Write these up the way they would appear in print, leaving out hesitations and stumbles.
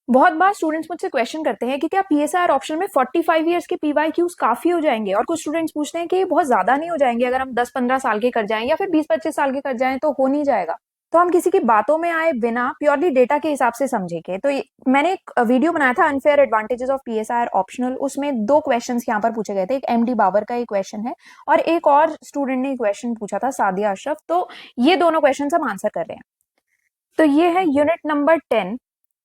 बहुत बार स्टूडेंट्स मुझसे क्वेश्चन करते हैं कि क्या पीएसआर ऑप्शन में 45 इयर्स के पीवाईक्यूज काफी हो जाएंगे, और कुछ स्टूडेंट्स पूछते हैं कि ये बहुत ज्यादा नहीं हो जाएंगे अगर हम 10-15 साल के कर जाएं या फिर 20-25 साल के कर जाएं तो हो नहीं जाएगा। तो हम किसी की बातों में आए बिना प्योरली डेटा के हिसाब से समझेंगे। तो मैंने एक वीडियो बनाया था unfair advantages of PSR optional, उसमें दो क्वेश्चंस यहाँ पर पूछे गए थे। एक एमडी बाबर का एक क्वेश्चन है और एक और स्टूडेंट ने क्वेश्चन पूछा था, सादिया अशरफ। तो ये दोनों क्वेश्चन हम आंसर कर रहे हैं। तो ये है यूनिट नंबर 10।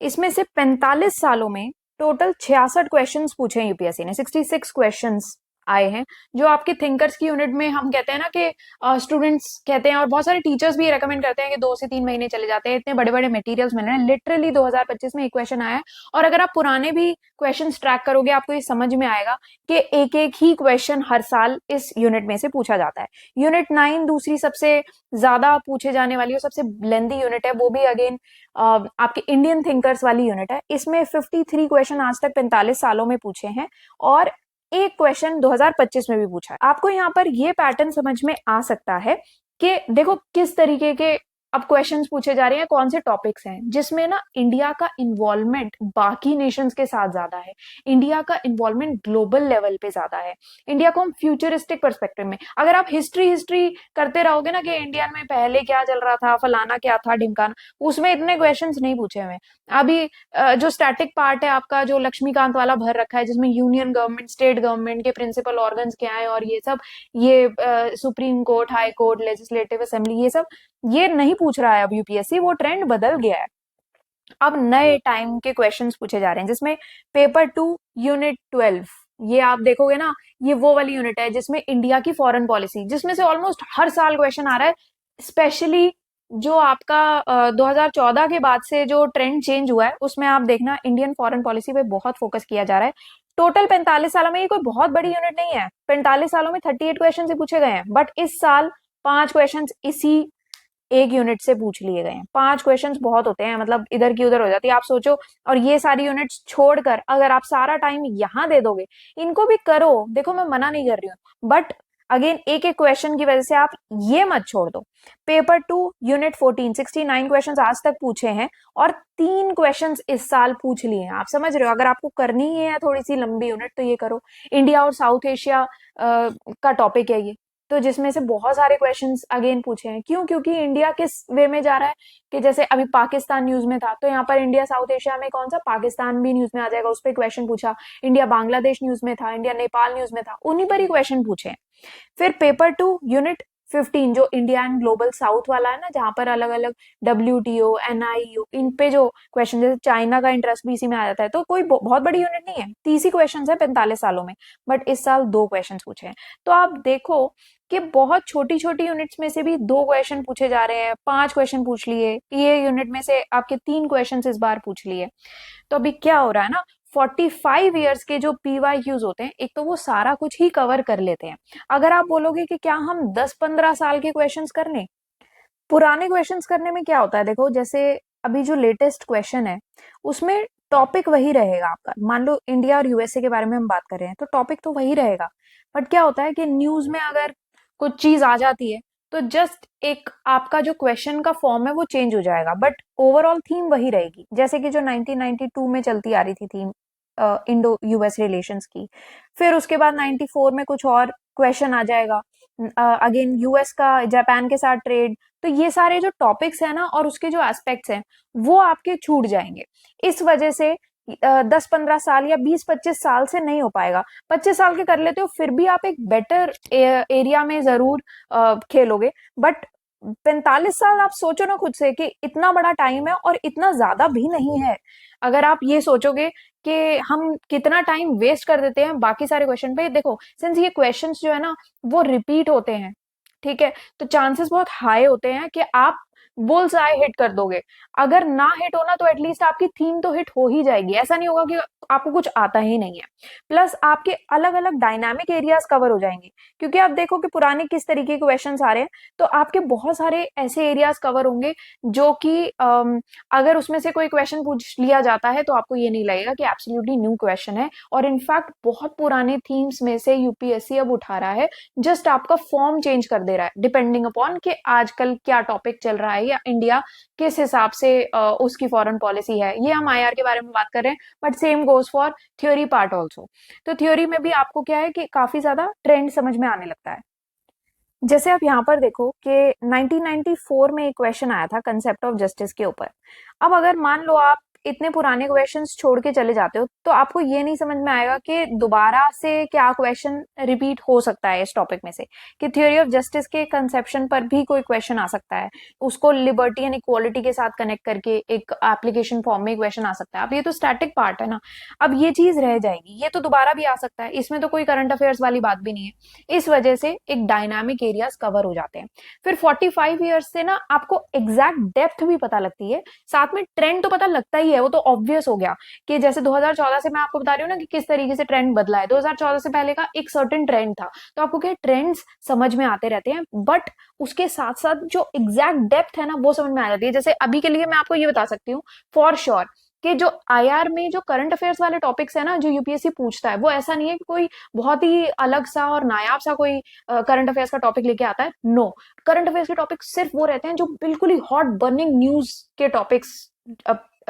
इसमें से 45 सालों में टोटल 66 क्वेश्चंस पूछे हैं यूपीएससी ने, 66 क्वेश्चंस आए हैं। जो आपके थिंकर्स की यूनिट में हम कहते हैं ना कि स्टूडेंट्स कहते हैं और बहुत सारे टीचर्स भी रेकमेंड करते हैं कि 2 से 3 महीने चले जाते हैं, इतने बड़े बड़े मटेरियल्स मिल रहे हैं। लिटरली 2025 में एक क्वेश्चन आया है, और अगर आप पुराने भी क्वेश्चन ट्रैक करोगे आपको ये समझ में आएगा कि एक एक ही क्वेश्चन हर साल इस यूनिट में से पूछा जाता है। यूनिट 9 दूसरी सबसे ज्यादा पूछे जाने वाली और सबसे लेंथी यूनिट है, वो भी अगेन आपके इंडियन थिंकर्स वाली यूनिट है। इसमें 53 क्वेश्चन आज तक 45 सालों में पूछे हैं और एक क्वेश्चन 2025 में भी पूछा है। आपको यहाँ पर ये पैटर्न समझ में आ सकता है कि देखो किस तरीके के अब क्वेश्चंस पूछे जा रहे हैं, कौन से टॉपिक्स हैं जिसमें ना इंडिया का इन्वॉल्वमेंट बाकी नेशंस के साथ ज्यादा है, इंडिया का इन्वॉल्वमेंट ग्लोबल लेवल पे ज्यादा है, इंडिया को हम फ्यूचरिस्टिक पर्सपेक्टिव में। अगर आप हिस्ट्री हिस्ट्री करते रहोगे ना कि इंडिया में पहले क्या चल रहा था, फलाना क्या था, ढिमकाना, उसमें इतने क्वेश्चंस नहीं पूछे हुए। अभी जो स्टैटिक पार्ट है आपका, जो लक्ष्मीकांत वाला भर रखा है, जिसमें यूनियन गवर्नमेंट, स्टेट गवर्नमेंट के प्रिंसिपल ऑर्गन्स क्या है और ये सब, ये supreme court, high court, legislative assembly, ये सब ये नहीं पूछ रहा है अब यूपीएससी। वो ट्रेंड बदल गया है। अब नए टाइम के क्वेश्चंस पूछे जा रहे हैं, जिसमें पेपर 2 यूनिट 12, ये आप देखोगे ना, ये वो वाली यूनिट है जिसमें इंडिया की फॉरेन पॉलिसी, जिसमें से ऑलमोस्ट हर साल क्वेश्चन आ रहा है। स्पेशली जो आपका 2014 के बाद से जो ट्रेंड चेंज हुआ है, उसमें आप देखना इंडियन फॉरेन पॉलिसी पे बहुत फोकस किया जा रहा है। टोटल 45 सालों में ये कोई बहुत बड़ी यूनिट नहीं है। 45 सालों में 38 क्वेश्चन से पूछे गए हैं, बट इस साल 5 क्वेश्चन इसी एक यूनिट से पूछ लिए गए हैं। 5 क्वेश्चंस बहुत होते हैं, मतलब इधर की उधर हो जाती है, आप सोचो। और ये सारी यूनिट्स छोड़कर अगर आप सारा टाइम यहाँ दे दोगे, इनको भी करो, देखो मैं मना नहीं कर रही हूँ, बट अगेन एक एक क्वेश्चन की वजह से आप ये मत छोड़ दो। पेपर 2 यूनिट 14, 69 क्वेश्चन आज तक पूछे हैं और 3 क्वेश्चन इस साल पूछ लिए हैं। आप समझ रहे हो, अगर आपको करनी है थोड़ी सी लंबी यूनिट तो ये करो। इंडिया और साउथ एशिया का टॉपिक है ये, तो जिसमें से बहुत सारे क्वेश्चंस अगेन पूछे हैं। क्यों? क्योंकि इंडिया किस वे में जा रहा है कि जैसे अभी पाकिस्तान न्यूज में था, तो यहाँ पर इंडिया साउथ एशिया में कौन सा, पाकिस्तान भी न्यूज में आ जाएगा, उस पर क्वेश्चन पूछा। इंडिया बांग्लादेश न्यूज में था, इंडिया नेपाल न्यूज में था, उन्हीं पर ही क्वेश्चन पूछे हैं। फिर पेपर 2 यूनिट 15 जो इंडिया एंड ग्लोबल साउथ वाला है ना, जहां पर अलग अलग WTO, NIO, इन पे जो क्वेश्चन, जैसे चाइना का इंटरेस्ट भी इसी में आ जाता है, तो कोई बहुत बड़ी यूनिट नहीं है। 30 ही क्वेश्चन है 45 सालों में, बट इस साल 2 क्वेश्चन पूछे हैं। तो आप देखो कि बहुत छोटी छोटी यूनिट्स में से भी 2 क्वेश्चन पूछे जा रहे हैं। 5 क्वेश्चन पूछ लिए, ये यूनिट में से आपके 3 क्वेश्चन इस बार पूछ लिए। तो अभी क्या हो रहा है ना, 45 इयर्स के जो पीवाईक्यूज होते हैं, एक तो वो सारा कुछ ही कवर कर लेते हैं। अगर आप बोलोगे कि क्या हम 10-15 साल के क्वेश्चंस कर लें, पुराने क्वेश्चंस करने में क्या होता है, देखो जैसे अभी जो लेटेस्ट क्वेश्चन है उसमें टॉपिक वही रहेगा आपका। मान लो इंडिया और यूएसए के बारे में हम बात कर रहे हैं, तो टॉपिक तो वही रहेगा। बट क्या होता है कि न्यूज में अगर कुछ चीज आ जाती है, तो जस्ट एक आपका जो क्वेश्चन का फॉर्म है वो चेंज हो जाएगा, बट ओवरऑल थीम वही रहेगी। जैसे कि जो 1992 में चलती आ रही थी थीम इंडो यूएस रिलेशंस की, फिर उसके बाद 94 में कुछ और क्वेश्चन आ जाएगा, अगेन यूएस का जापान के साथ ट्रेड। तो ये सारे जो टॉपिक्स है ना और उसके जो एस्पेक्ट्स हैं, वो आपके छूट जाएंगे। इस वजह से 10-15 साल या 20-25 साल से नहीं हो पाएगा। 25 साल के कर लेते हो फिर भी आप एक बेटर एरिया में जरूर खेलोगे, बट 45 साल आप सोचो ना खुद से कि इतना बड़ा टाइम है और इतना ज्यादा भी नहीं है। अगर आप ये सोचोगे कि हम कितना टाइम वेस्ट कर देते हैं बाकी सारे क्वेश्चन पे, देखो सिंस ये क्वेश्चंस जो है ना वो रिपीट होते हैं, ठीक है, तो चांसेस बहुत हाई होते हैं कि आप बुल्स आई हिट कर दोगे। अगर ना हिट होना तो एटलीस्ट आपकी थीम तो हिट हो ही जाएगी। ऐसा नहीं होगा कि आपको कुछ आता ही नहीं है। प्लस आपके अलग अलग डायनामिक एरियाज कवर हो जाएंगे, क्योंकि आप देखो कि पुराने किस तरीके के क्वेश्चंस आ रहे हैं, तो आपके बहुत सारे ऐसे एरियाज कवर होंगे जो कि अगर उसमें से कोई क्वेश्चन पूछ लिया जाता है तो आपको ये नहीं लगेगा कि एब्सोल्युटली न्यू क्वेश्चन है। और इनफैक्ट बहुत पुराने थीम्स में से यूपीएससी अब उठा रहा है, जस्ट आपका फॉर्म चेंज कर दे रहा है डिपेंडिंग अपॉन कि आजकल क्या टॉपिक चल रहा है या इंडिया किस हिसाब से उसकी फॉरेन पॉलिसी है। ये हम आईआर के बारे में बात कर रहे हैं, but same goes for theory part also. तो थ्योरी में भी आपको क्या है कि काफी ज्यादा ट्रेंड समझ में आने लगता है। जैसे आप यहाँ पर देखो कि 1994 में एक क्वेश्चन आया था कंसेप्ट ऑफ जस्टिस के ऊपर। अब अगर मान लो आप इतने पुराने क्वेश्चंस छोड़ के चले जाते हो तो आपको ये नहीं समझ में आएगा कि दोबारा से क्या क्वेश्चन रिपीट हो सकता है इस टॉपिक में से, कि थ्योरी ऑफ जस्टिस के कंसेप्शन पर भी कोई क्वेश्चन आ सकता है, उसको लिबर्टी एंड इक्वालिटी के साथ कनेक्ट करके एक एप्लीकेशन फॉर्म में क्वेश्चन आ सकता है। अब ये तो स्टैटिक पार्ट है ना, अब ये चीज रह जाएगी, ये तो दोबारा भी आ सकता है, इसमें तो कोई करंट अफेयर्स वाली बात भी नहीं है। इस वजह से एक डायनामिक एरियाज कवर हो जाते हैं। फिर 45 ईयर्स से ना आपको एग्जैक्ट डेप्थ भी पता लगती है, साथ में ट्रेंड तो पता लगता ही है, वो तो ऑब्वियस हो गया कि जैसे 2014 से मैं आपको बता रही हूँ ना कि किस तरीके से ट्रेंड बदला है। 2014 से पहले का एक सर्टेन ट्रेंड था, तो आपको क्या ट्रेंड्स समझ में आते रहते हैं, बट उसके साथ साथ जो एग्जैक्ट डेप्थ है ना वो समझ में आ जाती है। जैसे अभी के लिए मैं आपको ये बता सकती हूँ फॉर श्योर कि जो आईआर में जो करंट अफेयर्स वाले टॉपिक्स है ना जो यूपीएससी पूछता है, वो ऐसा नहीं है कि कोई बहुत ही अलग सा और नायाब सा कोई करंट अफेयर्स का टॉपिक लेके आता है। नो, करंट अफेयर्स के टॉपिक सिर्फ वो रहते हैं जो बिल्कुल ही हॉट बर्निंग न्यूज के टॉपिक्स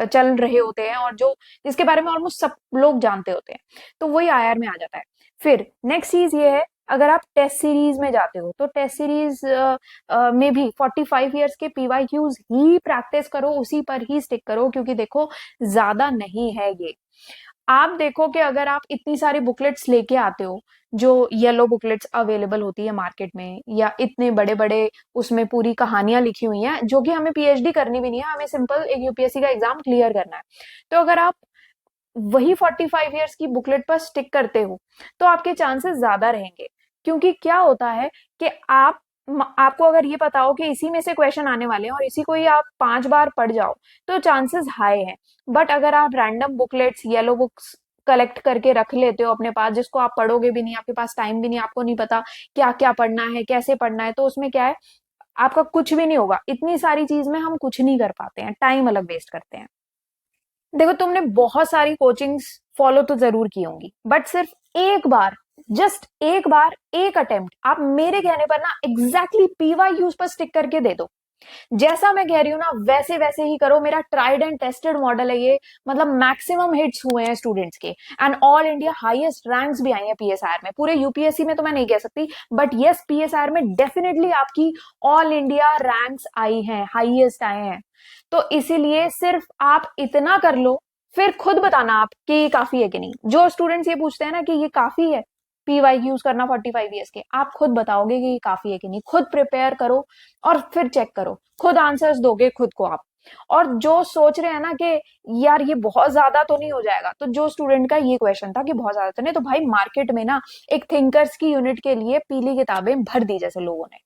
चल रहे होते हैं और जो जिसके बारे में ऑलमोस्ट सब लोग जानते होते हैं, तो वही आईआर में आ जाता है। फिर नेक्स्ट चीज ये है, अगर आप टेस्ट सीरीज में जाते हो तो टेस्ट सीरीज में भी 45 इयर्स के पीवाईक्यूज ही प्रैक्टिस करो, उसी पर ही स्टिक करो, क्योंकि देखो ज्यादा नहीं है ये। आप देखो कि अगर आप इतनी सारी बुकलेट्स लेके आते हो, जो येलो बुकलेट्स अवेलेबल होती है मार्केट में, या इतने बड़े बड़े उसमें पूरी कहानियां लिखी हुई हैं, जो कि हमें पीएचडी करनी भी नहीं है, हमें सिंपल एक यूपीएससी का एग्जाम क्लियर करना है, तो अगर आप वही 45 इयर्स की बुकलेट पर स्टिक करते हो तो आपके चांसेस ज्यादा रहेंगे। क्योंकि क्या होता है कि आपको अगर ये पता हो कि इसी में से क्वेश्चन आने वाले हैं और इसी को ही आप 5 बार पढ़ जाओ तो चांसेस हाई हैं। बट अगर आप random booklets, yellow books collect करके रख लेते हो अपने पास, जिसको आप पढ़ोगे भी नहीं, आपके पास टाइम भी नहीं, आपको नहीं पता क्या क्या पढ़ना है, कैसे पढ़ना है, तो उसमें क्या है, आपका कुछ भी नहीं होगा। इतनी सारी चीज में हम कुछ नहीं कर पाते हैं, टाइम अलग वेस्ट करते हैं। देखो, तुमने बहुत सारी कोचिंग्स फॉलो तो जरूर की होंगी, बट सिर्फ एक बार, जस्ट एक बार, एक अटेम्प्ट आप मेरे कहने पर ना एग्जैक्टली पीवाईक्यूज पर स्टिक करके दे दो। जैसा मैं कह रही हूँ ना वैसे वैसे ही करो। मेरा ट्राइड एंड टेस्टेड मॉडल है ये, मतलब मैक्सिमम हिट्स हुए हैं स्टूडेंट्स के, and all India highest ranks भी आई हैं पीएसआर में। पूरे यूपीएससी में तो मैं नहीं कह सकती, बट यस पीएसआर में डेफिनेटली आपकी ऑल इंडिया रैंक्स आई हैं, हाईएस्ट आए हैं। तो इसीलिए सिर्फ आप इतना कर लो, फिर खुद बताना आप कि ये काफी है कि नहीं। जो स्टूडेंट्स ये पूछते हैं ना कि ये काफी है पीवाईक्यूज करना 45 ईयर्स के, आप खुद बताओगे कि ये काफी है कि नहीं। खुद प्रिपेयर करो और फिर चेक करो, खुद आंसर्स दोगे खुद को आप। और जो सोच रहे हैं ना कि यार ये बहुत ज्यादा तो नहीं हो जाएगा, तो जो स्टूडेंट का ये क्वेश्चन था कि बहुत ज्यादा तो नहीं, तो भाई मार्केट में ना एक थिंकर्स की यूनिट के लिए पीली किताबें भर दी जैसे लोगों ने।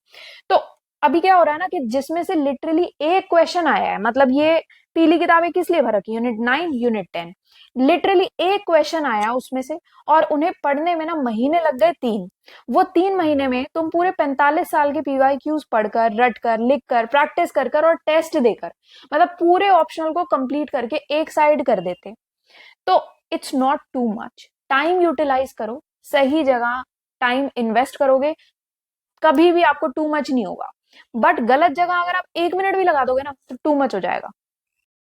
तो अभी क्या हो रहा है ना कि जिसमें से लिटरली एक क्वेश्चन आया है, मतलब ये पीली किताबें किस लिए भर रखी, यूनिट 9 यूनिट 10, लिटरली एक क्वेश्चन आया उसमें से, और उन्हें पढ़ने में ना महीने लग गए 3। वो 3 महीने में तुम पूरे 45 साल के पीवाईक्यूज पढ़कर, रट कर, लिख कर, प्रैक्टिस कर कर और टेस्ट देकर, मतलब पूरे ऑप्शनल को कंप्लीट करके एक साइड कर देते। तो it's not too much. Time utilize करो, सही जगह टाइम इन्वेस्ट करोगे, कभी भी आपको टू मच नहीं होगा। बट गलत जगह अगर आप 1 मिनट भी लगा दोगे ना तो टू मच हो जाएगा।